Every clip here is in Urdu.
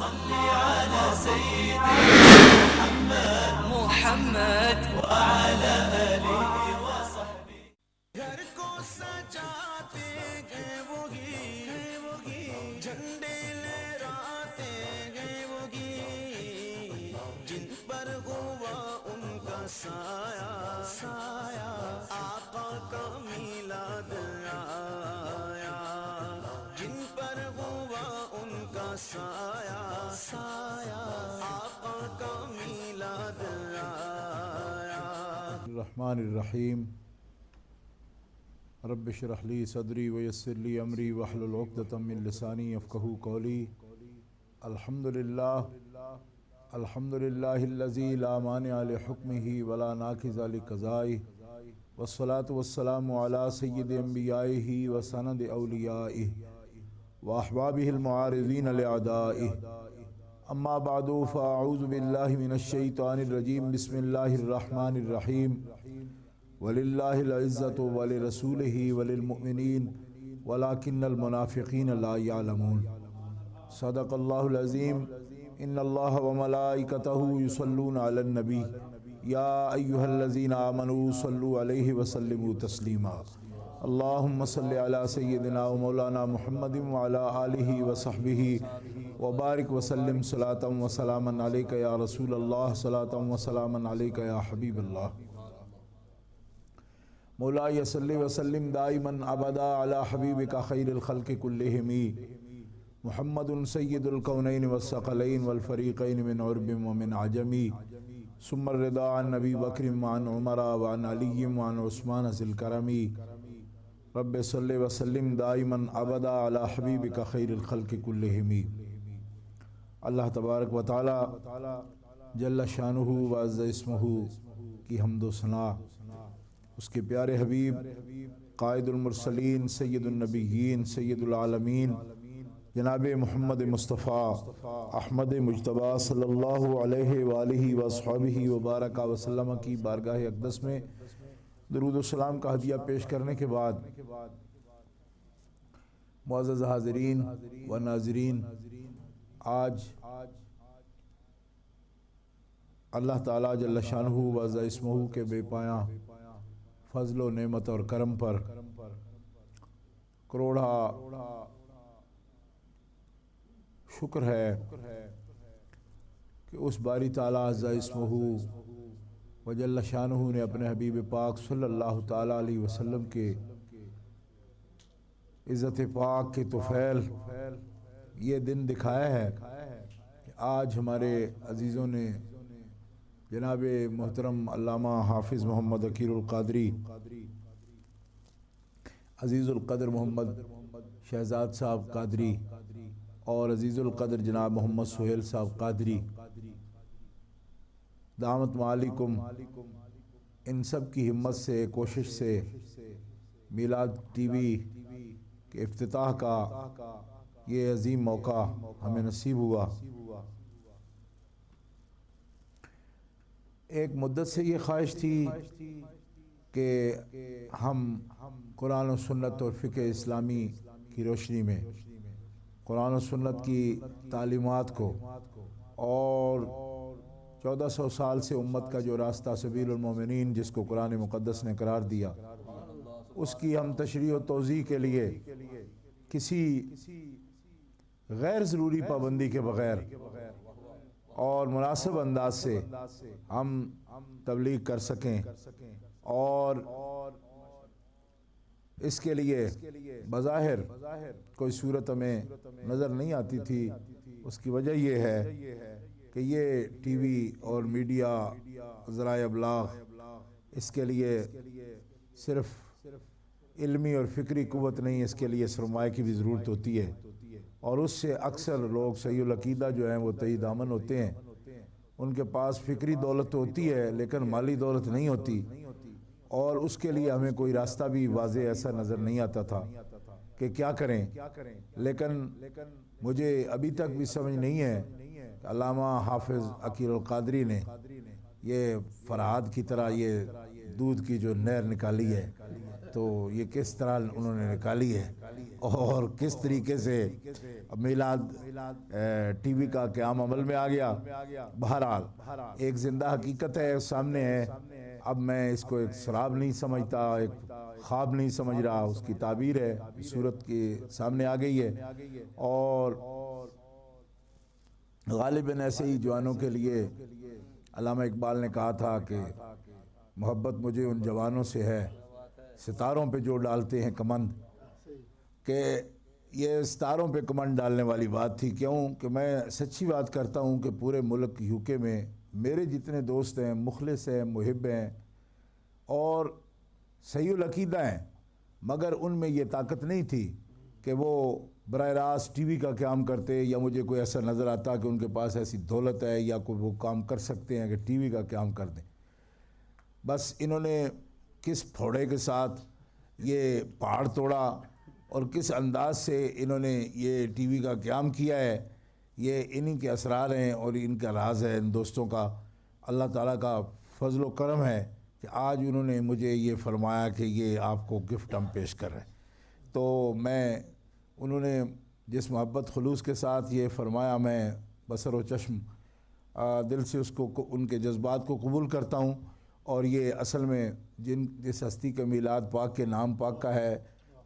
صل على سيدنا محمد وعلى آله وصحبه. گھر کو سجاتے ہیں وہی جھنڈے لہراتے ہیں وہی جن پر ہوا ان کا سایہ آقا کا میلاد آیا. جن پر ہوا ان کا سایہ آقا کا میلاد آیا. الرحمن الرحیم. رب اشرح لی صدری ویسر لی امری واحلل عقدۃ من لسانی یفقہوا قولی. الحمد للہ الذی لا مانع لحکمہ ولا ناقض لقضائہ والصلاة والسلام علی سید انبیائہ وسند اولیائہ واحبابہ المعارضین لأعدائہ. اما بعد فاعوذ باللہ من الشیطان الرجیم. بسم اللہ الرحمن الرحیم. وَلِلَّهِ الْعِزَّةُ وَلِرَسُولِهِ وَلِلْمُؤْمِنِينَ وَلَكِنَّ الْمُنَافِقِينَ لَا يَعْلَمُونَ. صدق اللہ العظیم. ان اللہ وملائکتہ یصلون علی النبی یا ایہا الذین آمنوا صلوا علیہ وسلموا تسلیما. اللہم صل علی سیدنا و مولانا محمد وعلی آلہ وصحبہ وبارک وسلم صلاۃ و سلاما علیک یا رسول اللہ صلاۃ و سلاما علیک یا حبیب اللہ. مولاي صل وسلم دائما ابدا على حبيبك خير الخلق كلهم محمد سيد الكونين والثقلين والفريقين من عرب ومن عجم. ثم الرضا عن ابي بكر وعن عمر وعن علي وعن عثمان ذي الكرم. رب صل وسلم دائما ابدا على حبيبك خير الخلق كلهم. اللہ تبارک و تعالی جل شانہ و عز اسمہ کی حمد و ثنا اس کے پیارے حبیب قائد المرسلین سید النبیین سید العالمین جناب محمد مصطفیٰ احمد مجتبیٰ صلی اللہ علیہ وآلہ وصحبہ وبارک وسلم کی بارگاہ اقدس میں درود و سلام کا ہدیہ پیش کرنے کے بعد معزز حاضرین و ناظرین، آج اللہ تعالیٰ جل شانہ و عز اسمہ کے بے پایاں فضل و نعمت اور کرم پر کروڑا شکر ہے کہ اس باری تعالیٰ عز اسمہ و جل شانہ نے اپنے حبیب پاک صلی اللہ تعالیٰ علیہ وسلم کے عزت پاک کے طفیل یہ دن دکھایا ہے کہ آج ہمارے عزیزوں نے جناب محترم علامہ حافظ محمد عقیل القادری، عزیز القدر محمد شہزاد صاحب قادری اور عزیز القدر جناب محمد سہیل صاحب قادری دامت معالیکم، ان سب کی ہمت سے کوشش سے میلاد ٹی وی کے افتتاح کا یہ عظیم موقع ہمیں نصیب ہوا. ایک مدت سے یہ خواہش تھی کہ ہم قرآن و سنت اور فقہ اسلامی کی روشنی میں قرآن و سنت کی تعلیمات کو اور 1400 سال سے امت کا جو راستہ سبیل المومنین جس کو قرآن مقدس نے قرار دیا، اس کی ہم تشریح و توضیح کے لیے کسی غیر ضروری پابندی کے بغیر اور مناسب انداز سے ہم تبلیغ کر سکیں، اور اس کے لیے بظاہر کوئی صورت ہمیں نظر نہیں آتی تھی. اس کی وجہ یہ ہے کہ یہ ٹی وی اور میڈیا ذرائع ابلاغ اس کے لیے صرف علمی اور فکری قوت نہیں، اس کے لیے سرمایہ کی بھی ضرورت ہوتی ہے، اور اس سے اکثر لوگ صحیح العقیدہ جو ہیں وہ تہی دامن ہوتے ہیں. ان کے پاس فکری دولت ہوتی ہے لیکن مالی دولت نہیں ہوتی، اور اس کے لیے ہمیں کوئی راستہ بھی واضح ایسا نظر نہیں آتا تھا کہ کیا کریں. لیکن مجھے ابھی تک بھی سمجھ نہیں ہے کہ علامہ حافظ عقیل القادری نے یہ فرہاد کی طرح یہ دودھ کی جو نہر نکالی ہے تو یہ کس طرح انہوں نے نکالی ہے. اور کس طریقے سے میلاد ٹی وی کا قیام عمل میں آ گیا۔ بہرحال ایک زندہ حقیقت ہے، سامنے ہے۔ اب میں اس کو ایک سراب نہیں سمجھتا، ایک خواب نہیں سمجھ رہا، اس کی تعبیر ہے، صورت کے سامنے آ گئی ہے۔ اور غالباً ایسے ہی جوانوں کے لیے علامہ اقبال نے کہا تھا کہ محبت مجھے ان جوانوں سے ہے ستاروں پہ جو ڈالتے ہیں کمند، کہ یہ ستاروں پہ کمند ڈالنے والی بات تھی۔ کیوں کہ میں سچی بات کرتا ہوں کہ پورے ملک یو کے میں میرے جتنے دوست ہیں مخلص ہیں، محب ہیں اور صحیح العقیدہ ہیں، مگر ان میں یہ طاقت نہیں تھی کہ وہ براہ راست ٹی وی کا قیام کرتے، یا مجھے کوئی ایسا نظر آتا کہ ان کے پاس ایسی دولت ہے یا کوئی وہ کام کر سکتے ہیں کہ ٹی وی کا قیام کر دیں۔ بس انہوں نے کس پھوڑے کے ساتھ یہ پہاڑ توڑا اور کس انداز سے انہوں نے یہ ٹی وی کا قیام کیا ہے، یہ انہی کے اسرار ہیں اور ان کا راز ہے ان دوستوں کا۔ اللہ تعالیٰ کا فضل و کرم ہے کہ آج انہوں نے مجھے یہ فرمایا کہ یہ آپ کو گفٹ ہم پیش کر رہے ہیں۔ تو میں انہوں نے جس محبت خلوص کے ساتھ یہ فرمایا، میں بصر و چشم دل سے اس کو ان کے جذبات کو قبول کرتا ہوں۔ اور یہ اصل میں جس ہستی کا میلاد پاک کے نام پاک کا ہے،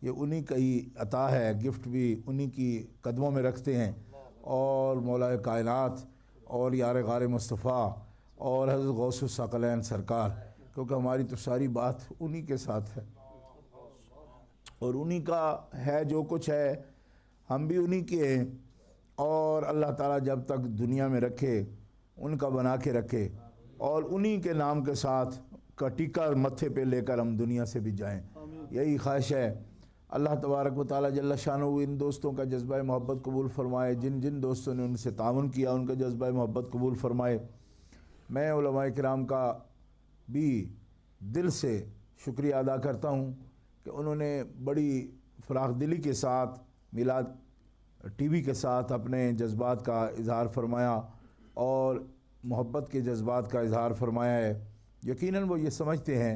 یہ انہی کا ہی عطا ہے، گفٹ بھی انہی کی قدموں میں رکھتے ہیں۔ اور مولا کائنات اور یار غار مصطفیٰ اور حضرت غوث الثقلین سرکار، کیونکہ ہماری تو ساری بات انہی کے ساتھ ہے اور انہی کا ہے جو کچھ ہے، ہم بھی انہی کے ہیں۔ اور اللہ تعالیٰ جب تک دنیا میں رکھے ان کا بنا کے رکھے اور انہی کے نام کے ساتھ کا ٹیکہ متھے پہ لے کر ہم دنیا سے بھی جائیں، یہی خواہش ہے۔ اللہ تبارک و تعالیٰ جل شانہ ان دوستوں کا جذبہ محبت قبول فرمائے، جن جن دوستوں نے ان سے تعاون کیا ان کا جذبہ محبت قبول فرمائے۔ میں علماء کرام کا بھی دل سے شکریہ ادا کرتا ہوں کہ انہوں نے بڑی فراخ دلی کے ساتھ میلاد ٹی وی کے ساتھ اپنے جذبات کا اظہار فرمایا اور محبت کے جذبات کا اظہار فرمایا ہے۔ یقیناً وہ یہ سمجھتے ہیں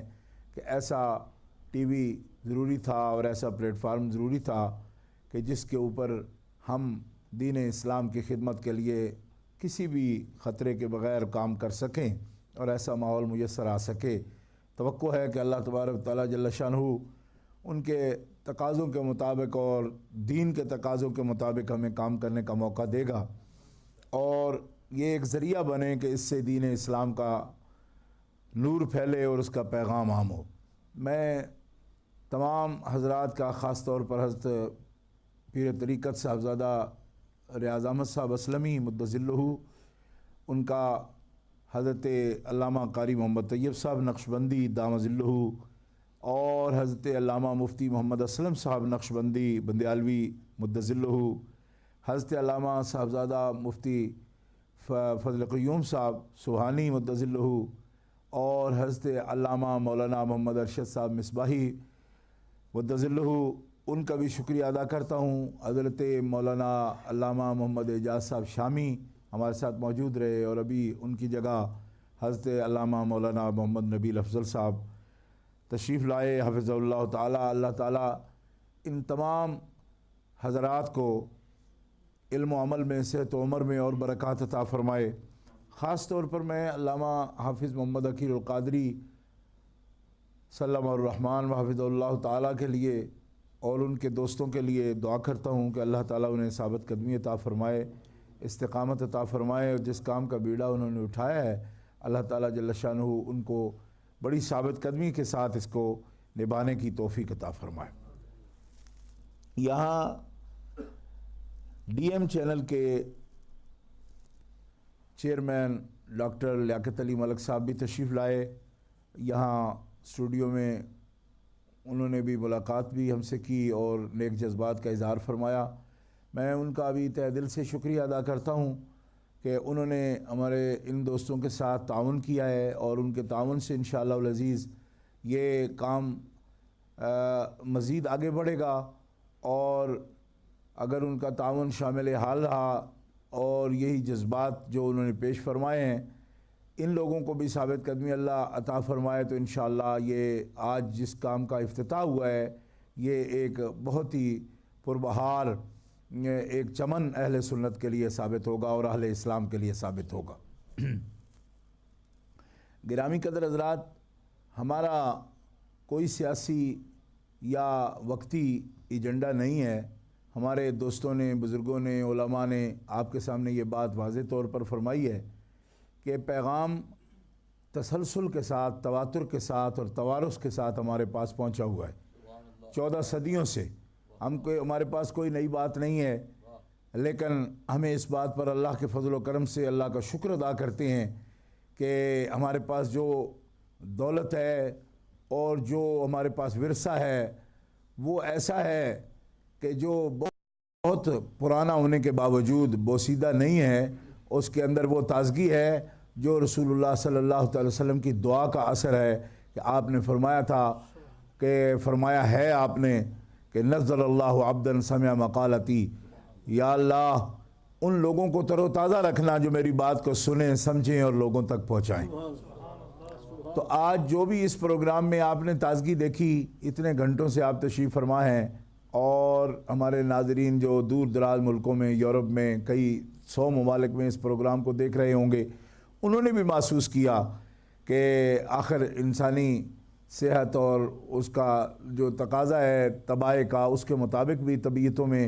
کہ ایسا ٹی وی ضروری تھا اور ایسا پلیٹ فارم ضروری تھا کہ جس کے اوپر ہم دین اسلام کی خدمت کے لیے کسی بھی خطرے کے بغیر کام کر سکیں اور ایسا ماحول میسر آ سکے۔ توقع ہے کہ اللہ تبارک تعالیٰ جل شانہ ان کے تقاضوں کے مطابق اور دین کے تقاضوں کے مطابق ہمیں کام کرنے کا موقع دے گا اور یہ ایک ذریعہ بنے کہ اس سے دین اسلام کا نور پھیلے اور اس کا پیغام عام ہو۔ میں تمام حضرات کا خاص طور پر حضرت پیر طریقت صاحبزادہ ریاض احمد صاحب اسلمی مدظلہ، ان کا حضرت علامہ قاری محمد طیب صاحب نقشبندی دام ظلہ اور حضرت علامہ مفتی محمد اسلم صاحب نقشبندی بندیالوی مدظلہ، حضرت علامہ صاحبزادہ مفتی فضل قیوم صاحب سبحانی مدظلہ اور حضرت علامہ مولانا محمد ارشد صاحب مصباحی مدظلہ، ان کا بھی شکریہ ادا کرتا ہوں۔ حضرت مولانا علامہ محمد اعجاز صاحب شامی ہمارے ساتھ موجود رہے اور ابھی ان کی جگہ حضرت علامہ مولانا محمد نبیل افضل صاحب تشریف لائے حفظ اللہ تعالیٰ۔ اللہ تعالیٰ ان تمام حضرات کو علم و عمل میں، صحت و عمر میں اور برکات عطا فرمائے۔ خاص طور پر میں علامہ حافظ محمد عقیل القادری سلم الرحمن و حفظ اللہ تعالیٰ کے لیے اور ان کے دوستوں کے لیے دعا کرتا ہوں کہ اللہ تعالیٰ انہیں ثابت قدمی عطا فرمائے، استقامت عطا فرمائے، اور جس کام کا بیڑا انہوں نے اٹھایا ہے اللہ تعالیٰ جل شانہ ان کو بڑی ثابت قدمی کے ساتھ اس کو نبھانے کی توفیق عطا فرمائے۔ یہاں ڈی ایم چینل کے چیئرمین ڈاکٹر لیاقت علی ملک صاحب بھی تشریف لائے، یہاں اسٹوڈیو میں انہوں نے بھی ملاقات بھی ہم سے کی اور نیک جذبات کا اظہار فرمایا۔ میں ان کا بھی تہ دل سے شکریہ ادا کرتا ہوں کہ انہوں نے ہمارے ان دوستوں کے ساتھ تعاون کیا ہے اور ان کے تعاون سے انشاءاللہ العزیز یہ کام مزید آگے بڑھے گا، اور اگر ان کا تعاون شامل حال رہا اور یہی جذبات جو انہوں نے پیش فرمائے ہیں ان لوگوں کو بھی ثابت قدمی اللہ عطا فرمائے تو انشاءاللہ یہ آج جس کام کا افتتاح ہوا ہے یہ ایک بہت ہی پربہار ایک چمن اہل سنت کے لیے ثابت ہوگا اور اہل اسلام کے لیے ثابت ہوگا۔ گرامی قدر حضرات، ہمارا کوئی سیاسی یا وقتی ایجنڈا نہیں ہے۔ ہمارے دوستوں نے، بزرگوں نے، علماء نے آپ کے سامنے یہ بات واضح طور پر فرمائی ہے کہ پیغام تسلسل کے ساتھ، تواتر کے ساتھ اور توارث کے ساتھ ہمارے پاس پہنچا ہوا ہے 14 صدیوں سے۔ ہمارے پاس کوئی نئی بات نہیں ہے، لیکن ہمیں اس بات پر اللہ کے فضل و کرم سے اللہ کا شکر ادا کرتے ہیں کہ ہمارے پاس جو دولت ہے اور جو ہمارے پاس ورثہ ہے وہ ایسا ہے کہ جو بہت پرانا ہونے کے باوجود بوسیدہ نہیں ہے۔ اس کے اندر وہ تازگی ہے جو رسول اللہ صلی اللہ علیہ وسلم کی دعا کا اثر ہے کہ آپ نے فرمایا تھا کہ فرمایا ہے آپ نے کہ نزل اللہ عبدا سمع مقالتی، یا اللہ ان لوگوں کو تر و تازہ رکھنا جو میری بات کو سنیں، سمجھیں اور لوگوں تک پہنچائیں۔ تو آج جو بھی اس پروگرام میں آپ نے تازگی دیکھی، اتنے گھنٹوں سے آپ تشریف فرما ہیں، اور ہمارے ناظرین جو دور دراز ملکوں میں، یورپ میں، کئی 100 ممالک میں اس پروگرام کو دیکھ رہے ہوں گے، انہوں نے بھی محسوس کیا کہ آخر انسانی صحت اور اس کا جو تقاضا ہے طبائع کا، اس کے مطابق بھی طبیعتوں میں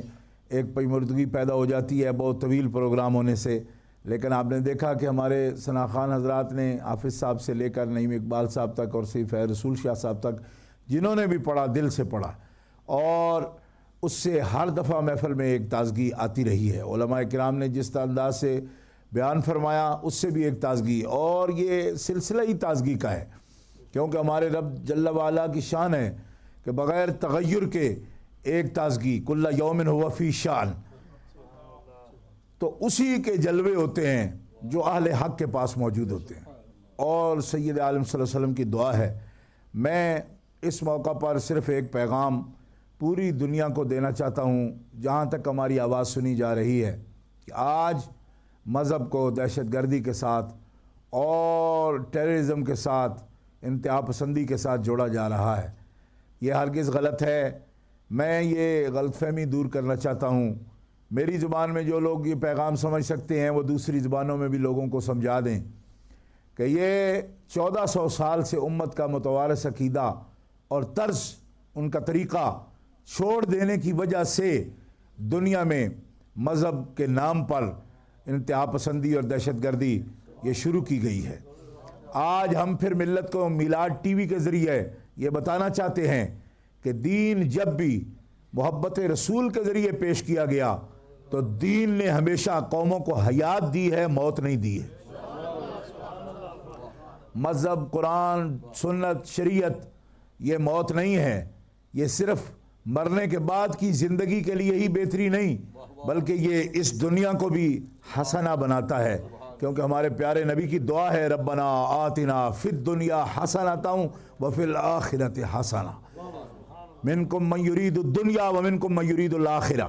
ایک پیمردگی پیدا ہو جاتی ہے بہت طویل پروگرام ہونے سے۔ لیکن آپ نے دیکھا کہ ہمارے ثنا خان حضرات نے حافظ صاحب سے لے کر نعیم اقبال صاحب تک اور سیف رسول شاہ صاحب تک، جنہوں نے بھی پڑھا دل سے پڑھا، اور اس سے ہر دفعہ محفل میں ایک تازگی آتی رہی ہے۔ علماء کرام نے جس انداز سے بیان فرمایا اس سے بھی ایک تازگی، اور یہ سلسلہ ہی تازگی کا ہے، کیونکہ ہمارے رب جل وعلا کی شان ہے کہ بغیر تغیر کے ایک تازگی، کل یوم ہوا فی شان، تو اسی کے جلوے ہوتے ہیں جو اہل حق کے پاس موجود ہوتے ہیں، اور سید عالم صلی اللہ علیہ وسلم کی دعا ہے۔ میں اس موقع پر صرف ایک پیغام پوری دنیا کو دینا چاہتا ہوں، جہاں تک ہماری آواز سنی جا رہی ہے، کہ آج مذہب کو دہشت گردی کے ساتھ اور ٹیررزم کے ساتھ، انتہا پسندی کے ساتھ جوڑا جا رہا ہے۔ یہ ہرگز غلط ہے۔ میں یہ غلط فہمی دور کرنا چاہتا ہوں۔ میری زبان میں جو لوگ یہ پیغام سمجھ سکتے ہیں وہ دوسری زبانوں میں بھی لوگوں کو سمجھا دیں کہ یہ 1400 سال سے امت کا متوارث عقیدہ اور طرز، ان کا طریقہ چھوڑ دینے کی وجہ سے دنیا میں مذہب کے نام پر انتہا پسندی اور دہشت گردی یہ شروع کی گئی ہے۔ آج ہم پھر ملت کو میلاد ٹی وی کے ذریعے یہ بتانا چاہتے ہیں کہ دین جب بھی محبت رسول کے ذریعے پیش کیا گیا تو دین نے ہمیشہ قوموں کو حیات دی ہے، موت نہیں دی ہے۔ مذہب، قرآن، سنت، شریعت یہ موت نہیں ہے، یہ صرف مرنے کے بعد کی زندگی کے لیے ہی بہتری نہیں، بلکہ یہ اس دنیا کو بھی حسنہ بناتا ہے، کیونکہ ہمارے پیارے نبی کی دعا ہے ربنا آتنا فی الدنیا حسنۃ وفی الآخرۃ حسنہ منکم من یرید الدنیا ومنکم من یرید الآخرہ۔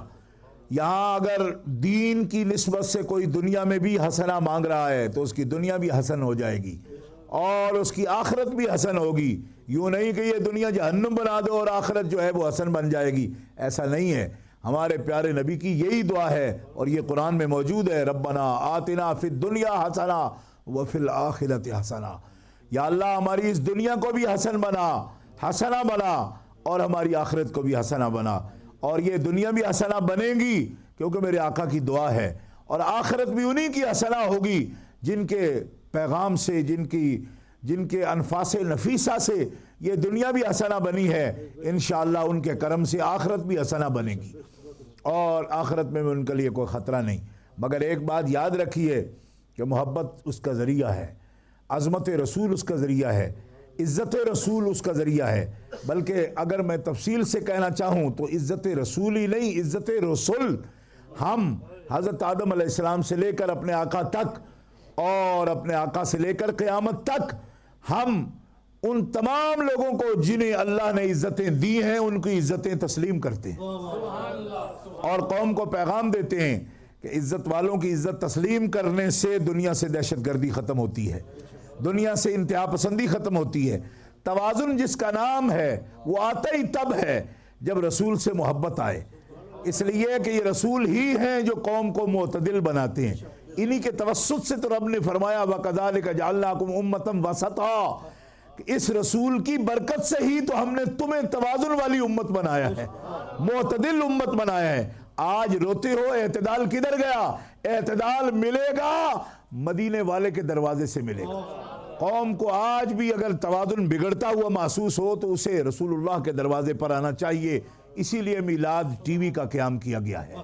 یہاں اگر دین کی نسبت سے کوئی دنیا میں بھی حسنہ مانگ رہا ہے تو اس کی دنیا بھی حسن ہو جائے گی اور اس کی آخرت بھی حسن ہوگی۔ یوں نہیں کہ یہ دنیا جہنم بنا دو اور آخرت جو ہے وہ حسن بن جائے گی، ایسا نہیں ہے۔ ہمارے پیارے نبی کی یہی دعا ہے اور یہ قرآن میں موجود ہے، ربنا آتنا فی الدنیا حسنہ وفی الآخرۃ حسنہ۔ یا اللہ ہماری اس دنیا کو بھی حسن بنا، حسنہ بنا، اور ہماری آخرت کو بھی حسنہ بنا، اور یہ دنیا بھی حسنہ بنے گی کیونکہ میرے آقا کی دعا ہے، اور آخرت بھی انہی کی حسنہ ہوگی جن کے پیغام سے، جن کے انفاس نفیسہ سے یہ دنیا بھی حسنہ بنی ہے۔ انشاءاللہ ان کے کرم سے آخرت بھی حسنہ بنے گی، اور آخرت میں ان کے لیے کوئی خطرہ نہیں۔ مگر ایک بات یاد رکھیے کہ محبت اس کا ذریعہ ہے، عظمت رسول اس کا ذریعہ ہے، عزت رسول اس کا ذریعہ ہے، بلکہ اگر میں تفصیل سے کہنا چاہوں تو عزت رسول ہی نہیں، عزت رسول۔ ہم حضرت آدم علیہ السلام سے لے کر اپنے آقا تک، اور اپنے آقا سے لے کر قیامت تک، ہم ان تمام لوگوں کو جنہیں اللہ نے عزتیں دی ہیں ان کی عزتیں تسلیم کرتے ہیں، اور قوم کو پیغام دیتے ہیں کہ عزت والوں کی عزت تسلیم کرنے سے دنیا سے دہشت گردی ختم ہوتی ہے، دنیا سے انتہا پسندی ختم ہوتی ہے۔ توازن جس کا نام ہے وہ آتا ہی تب ہے جب رسول سے محبت آئے، اس لیے کہ یہ رسول ہی ہیں جو قوم کو معتدل بناتے ہیں، انہی کے توسط سے تو رب نے فرمایا وَكَذَلِكَ جَعَلْنَاكُمْ أُمَّةً وَسَطًا، کہ اس رسول کی برکت سے ہی تو ہم نے تمہیں توازن والی امت بنایا ہے، معتدل امت بنایا ہے۔ آج روتے ہو اعتدال کدھر گیا؟ اعتدال ملے گا مدینے والے کے دروازے سے ملے گا۔ قوم کو آج بھی اگر توازن بگڑتا ہوا محسوس ہو تو اسے رسول اللہ کے دروازے پر آنا چاہیے، اسی لیے میلاد ٹی وی کا قیام کیا گیا ہے۔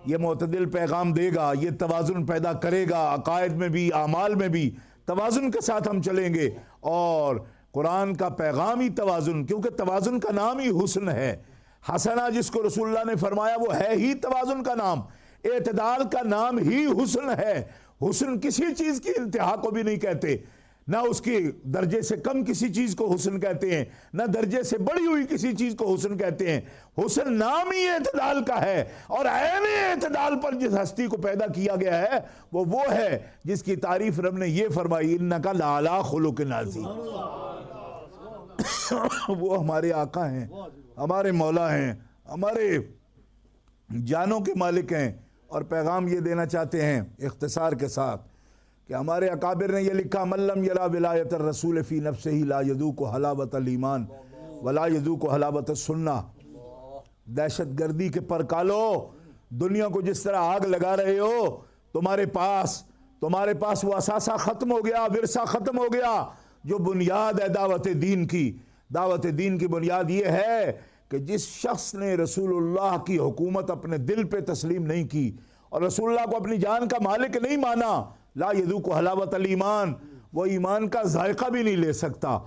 یہ معتدل پیغام دے گا، یہ توازن پیدا کرے گا، عقائد میں بھی اعمال میں بھی توازن کے ساتھ ہم چلیں گے، اور قرآن کا پیغام ہی توازن، کیونکہ توازن کا نام ہی حسن ہے۔ حسنہ جس کو رسول اللہ نے فرمایا وہ ہے ہی توازن کا نام، اعتدال کا نام ہی حسن ہے۔ حسن کسی چیز کی انتہا کو بھی نہیں کہتے، نہ اس کی درجے سے کم کسی چیز کو حسن کہتے ہیں، نہ درجے سے بڑی ہوئی کسی چیز کو حسن کہتے ہیں۔ حسن نام ہی اعتدال کا ہے، اور عین اعتدال پر جس ہستی کو پیدا کیا گیا ہے وہ ہے جس کی تعریف رب نے یہ فرمائی انک لعلی خلق عظیم۔ وہ ہمارے آقا ہیں، ہمارے مولا ہیں، ہمارے جانوں کے مالک ہیں، اور پیغام یہ دینا چاہتے ہیں اختصار کے ساتھ کہ ہمارے اکابر نے یہ لکھا من لم یرا ولایت الرسول فی نفسہ لا یذوق حلاوت الایمان ولا یذوق حلاوت السنہ۔ دہشت گردی کے پرکالو، دنیا کو جس طرح آگ لگا رہے ہو، تمہارے پاس وہ اثاثہ ختم ہو گیا، ورثہ ختم ہو گیا جو بنیاد ہے دعوت دین کی۔ دعوت دین کی بنیاد یہ ہے کہ جس شخص نے رسول اللہ کی حکومت اپنے دل پہ تسلیم نہیں کی اور رسول اللہ کو اپنی جان کا مالک نہیں مانا، لا یذوق حلاوت الایمان، وہ ایمان کا ذائقہ بھی نہیں لے سکتا۔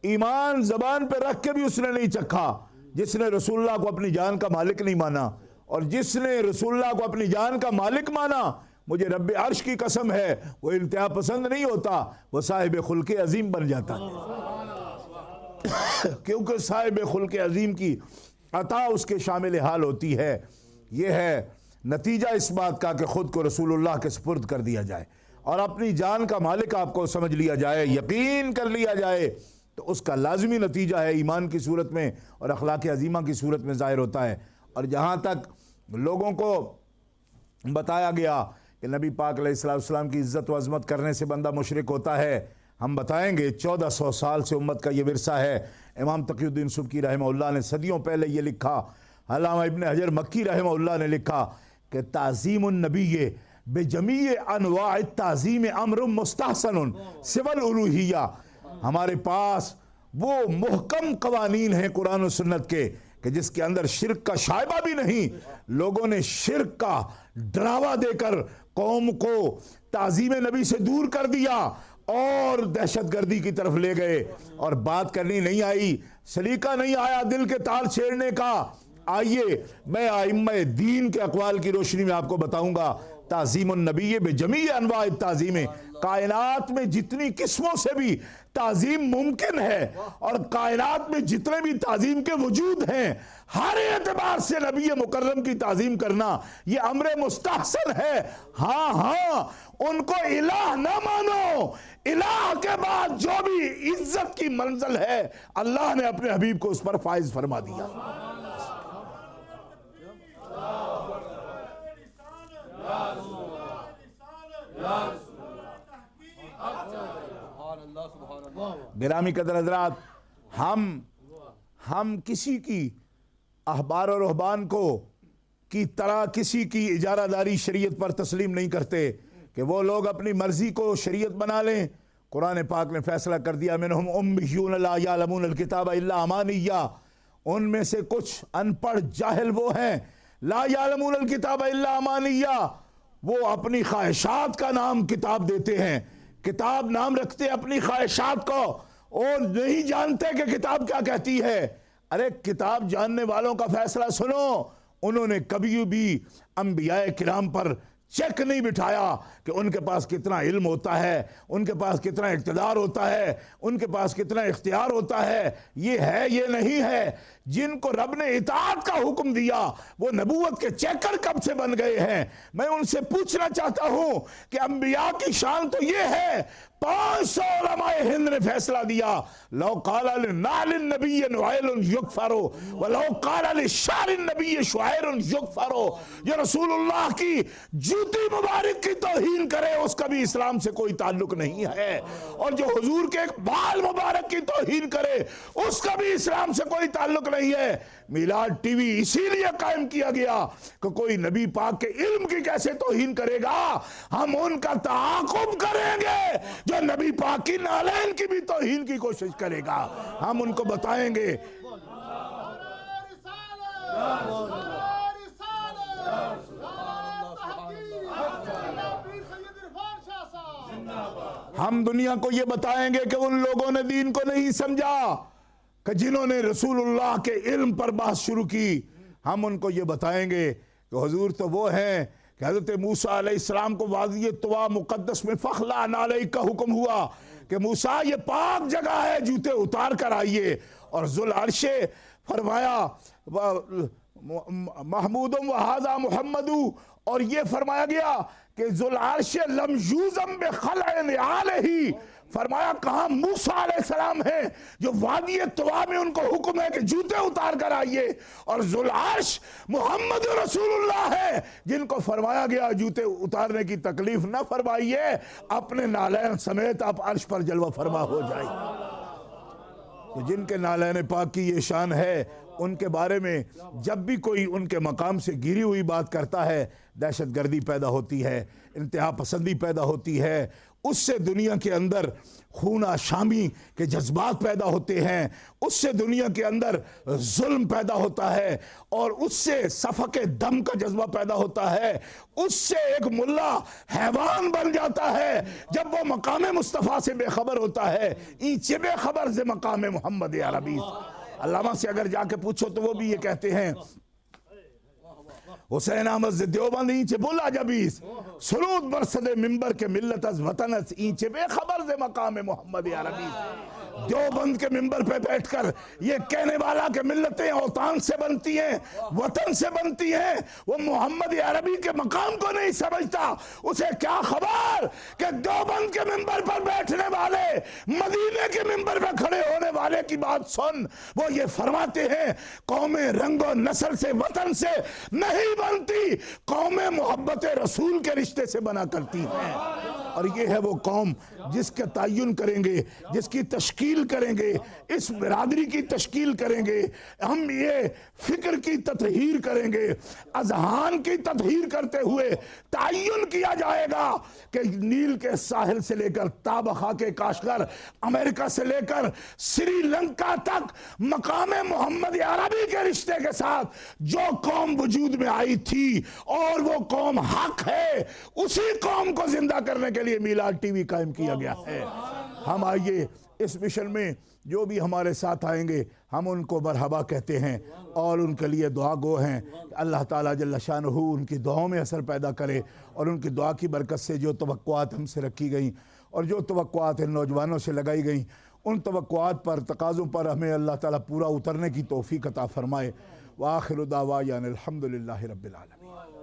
ایمان زبان پہ رکھ کے بھی اس نے نہیں چکھا جس نے رسول اللہ کو اپنی جان کا مالک نہیں مانا، اور جس نے رسول اللہ کو اپنی جان کا مالک مانا، مجھے رب عرش کی قسم ہے وہ انتہا پسند نہیں ہوتا، وہ صاحب خلق عظیم بن جاتا ہے، کیونکہ صاحب خلق عظیم کی عطا اس کے شامل حال ہوتی ہے۔ یہ ہے نتیجہ اس بات کا کہ خود کو رسول اللہ کے سپرد کر دیا جائے اور اپنی جان کا مالک آپ کو سمجھ لیا جائے، یقین کر لیا جائے، تو اس کا لازمی نتیجہ ہے ایمان کی صورت میں اور اخلاق عظیمہ کی صورت میں ظاہر ہوتا ہے۔ اور جہاں تک لوگوں کو بتایا گیا کہ نبی پاک علیہ السلام کی عزت و عظمت کرنے سے بندہ مشرک ہوتا ہے، ہم بتائیں گے 1400 سال سے امت کا یہ ورثہ ہے۔ امام تقی الدین سبکی رحمہ اللہ نے صدیوں پہلے یہ لکھا، علامہ ابن حجر مکی رحمہ اللہ نے لکھا کہ تعظیم النبی بجمیع انواع التعظیم امر مستحسن سوى الالوہیہ۔ ہمارے پاس وہ محکم قوانین ہیں قرآن و سنت کے کہ جس کے اندر شرک کا شائبہ بھی نہیں۔ لوگوں نے شرک کا ڈراوا دے کر قوم کو تعظیم نبی سے دور کر دیا اور دہشت گردی کی طرف لے گئے، اور بات کرنی نہیں آئی، سلیقہ نہیں آیا دل کے تال چھیڑنے کا۔ آئیے میں ائمہ دین کے اقوال کی روشنی میں آپ کو بتاؤں گا تعظیم النبی بجمیع انواع التعظیم۔ کائنات میں جتنی قسموں سے بھی تعظیم ممکن ہے اور کائنات میں جتنے بھی تعظیم کے وجود ہیں، ہر اعتبار سے نبی مکرم کی تعظیم کرنا یہ امر مستحسن ہے۔ ہاں ان کو الہ نہ مانو، الہ کے بعد جو بھی عزت کی منزل ہے اللہ نے اپنے حبیب کو اس پر فائز فرما دیا۔ گرامی قدر حضرات، ہم کسی کی احبار و رہبان کی طرح کسی کی اجارہ داری شریعت پر تسلیم نہیں کرتے کہ وہ لوگ اپنی مرضی کو شریعت بنا لیں۔ قرآن پاک نے فیصلہ کر دیا منہم امیون لا یعلمون الکتاب الا امانیہ، ان میں سے کچھ ان پڑھ جاہل وہ ہیں لا یعلمون الکتاب الا امانیہ، وہ اپنی خواہشات کا نام کتاب دیتے ہیں، کتاب نام رکھتے اپنی خواہشات کو، اور نہیں جانتے کہ کتاب کیا کہتی ہے۔ ارے کتاب جاننے والوں کا فیصلہ سنو، انہوں نے کبھی بھی انبیاء کرام پر چیک نہیں بٹھایا کہ ان کے پاس کتنا علم ہوتا ہے، ان کے پاس کتنا اقتدار ہوتا ہے، ان کے پاس کتنا اختیار ہوتا ہے، یہ ہے یہ نہیں ہے۔ جن کو رب نے اطاعت کا حکم دیا وہ نبوت کے چیکر کب سے بن گئے ہیں۔ میں ان سے پوچھنا چاہتا ہوں کہ انبیاء کی شان تو یہ ہے 500 علماء ہند نے فیصلہ دیا لو قال لنعل النبی نعیل یکفر ولو قال لشعر النبی شعیر یکفر، جو رسول اللہ کی جوتی مبارک کی توہین کرے اس کا بھی اسلام سے کوئی تعلق نہیں ہے، اور جو حضور کے ایک بال مبارک کی توہین کرے اس کا بھی اسلام سے کوئی تعلق نہیں ہے۔ میلاد ٹی وی اسی لیے قائم کیا گیا کہ کوئی نبی پاک کے علم کی کیسے توہین کرے گا، ہم ان کا تعاقب کریں گے جو نبی پاک کی نالین کی بھی توہین کی کوشش کرے گا، ہم ان کو بتائیں گے۔ ہم دنیا کو یہ بتائیں گے کہ ان لوگوں نے دین کو نہیں سمجھا کہ جنہوں نے رسول اللہ کے علم پر بحث شروع کی، ہم ان کو یہ بتائیں گے کہ حضور تو وہ ہیں کہ حضرت موسیٰ علیہ السلام کو وادی طویٰ مقدس میں فخلع نعلیک کا حکم ہوا کہ موسیٰ یہ پاک جگہ ہے، جوتے اتار کر آئیے، اور ذو العرش فرمایا محمود وہذا محمد، اور یہ فرمایا گیا کہ ذو العرش لم یوزم بخلع نعالہ، فرمایا کہاں موسیٰ علیہ السلام ہیں جو وادی طویٰ میں ان کو حکم ہے کہ جوتے اتار کر آئیے، اور ذو العرش محمد رسول اللہ ہے جن کو فرمایا گیا جوتے اتارنے کی تکلیف نہ فرمائیے، اپنے نالین سمیت آپ عرش پر جلوہ فرما ہو جائیں۔ تو جن کے نالین پاک کی یہ شان ہے، ان کے بارے میں جب بھی کوئی ان کے مقام سے گری ہوئی بات کرتا ہے دہشت گردی پیدا ہوتی ہے، انتہا پسندی پیدا ہوتی ہے، اس سے دنیا کے اندر خونہ شامی کے جذبات پیدا ہوتے ہیں، اس سے دنیا کے اندر ظلم پیدا ہوتا ہے، اور اس سے سفک دم کا جذبہ پیدا ہوتا ہے، اس سے ایک ملا حیوان بن جاتا ہے جب وہ مقام مصطفیٰ سے بے خبر ہوتا ہے، اینچے بے خبر سے مقام محمد عربی۔ علامہ سے اگر جا کے پوچھو تو وہ بھی یہ کہتے ہیں، حسین احمد دیوبند اینچے بولا جبیس سرود برسد ممبر کے ملت از وطن از اینچے بے خبر سے مقام محمد عربی۔ دیوبند کے ممبر پہ بیٹھ کر یہ کہنے والا کہ ملتیں اوطان سے بنتی ہیں، وطن سے بنتی ہیں، وہ محمد عربی کے مقام کو نہیں سمجھتا، اسے کیا خبر کہ دیوبند کے ممبر پر بیٹھنے والے مدینے کے ممبر پر کھڑے ہونے والے کی بات سن، وہ یہ فرماتے ہیں قومیں رنگ و نسل سے وطن سے نہیں بنتی، قومیں محبت رسول کے رشتے سے بنا کرتی ہیں، اور یہ ہے وہ قوم جس کا تعین کریں گے، جس کی تشکیل کریں گے، اس برادری کی تشکیل کریں گے، ہم یہ فکر کی تطہیر کریں گے، اذہان کی تطہیر کرتے ہوئے تعین کیا جائے گا کہ نیل کے ساحل سے لے کر تابخا کے کاشغر، امریکہ سے لے کر سری لنکا تک مقام محمد عربی کے رشتے کے ساتھ جو قوم وجود میں آئی تھی اور وہ قوم حق ہے، اسی قوم کو زندہ کرنے کے لیے میلاد ٹی وی قائم کیا گیا ہے۔ ہم آئیے اس مشن میں جو بھی ہمارے ساتھ آئیں گے ہم ان کو مرحبا کہتے ہیں اور ان کے لیے دعا گو ہیں کہ اللہ تعالیٰ جل شانہ ان کی دعاؤں میں اثر پیدا کرے، اور ان کی دعا کی برکت سے جو توقعات ہم سے رکھی گئیں اور جو توقعات ان نوجوانوں سے لگائی گئیں، ان توقعات پر، تقاضوں پر ہمیں اللہ تعالیٰ پورا اترنے کی توفیق عطا فرمائے۔ وآخر دعوانا الحمدللہ رب العالمین۔